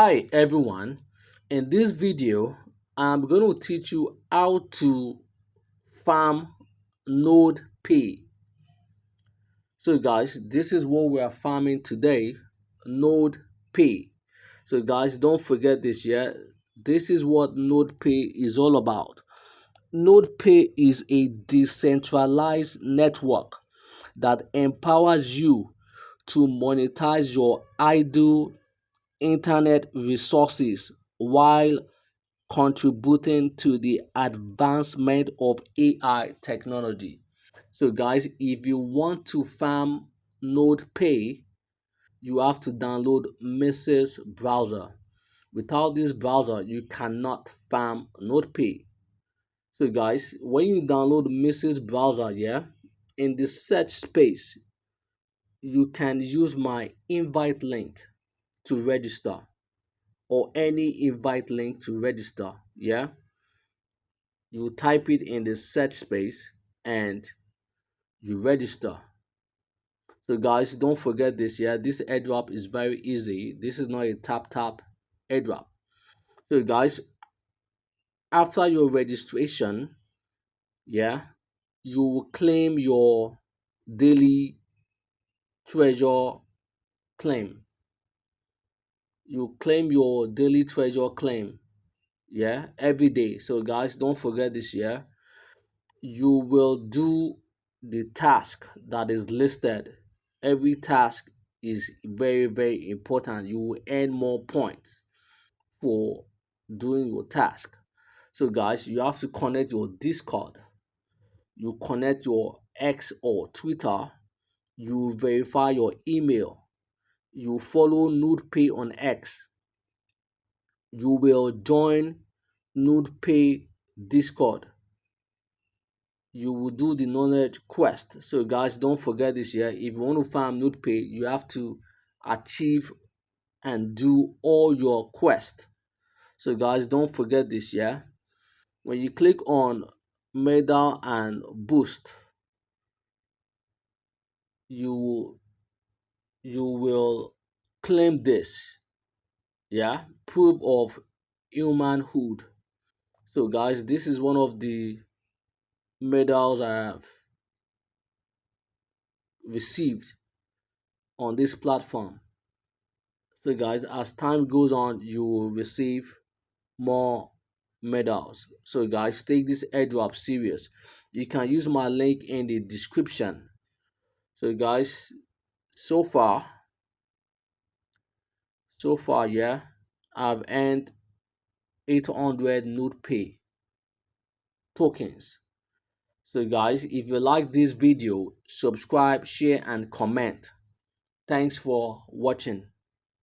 Hi everyone, in this video I'm going to teach you how to farm NodePay. So guys, this is what we are farming today, NodePay. So guys, don't forget this, yeah? This is what NodePay is all about. NodePay is a decentralized network that empowers you to monetize your idle internet resources while contributing to the advancement of AI technology. So, guys, if you want to farm NodePay, you have to download Mrs. Browser. Without this browser, you cannot farm NodePay. So, guys, when you download Mrs. Browser, yeah, in the search space, you can use my invite link to register, or any invite link to register. Yeah, you type it in the search space and you register. So guys, don't forget this. Yeah, this airdrop is very easy. This is not a tap airdrop. So guys, after your registration, yeah, you will claim your daily treasure claim. You claim your daily treasure claim, yeah, every day. So guys, don't forget this. Yeah, you will do the task that is listed. Every task is very important. You will earn more points for doing your task. So guys, you have to connect your Discord, you connect your X or Twitter, you verify your email, you follow NudePay on X, you will join NudePay Discord, you will do the knowledge quest. So guys, don't forget this year. If you want to farm NodePay, you have to achieve and do all your quest. So guys, don't forget this year. When you click on medal and boost, you you will claim this, yeah, proof of humanhood. So guys, this is one of the medals I have received on this platform. So guys, as time goes on, you will receive more medals. So guys, take this airdrop serious. You can use my link in the description. So guys, so far, yeah, I've earned 800 NodePay tokens. So guys, if you like this video, subscribe, share and comment. Thanks for watching.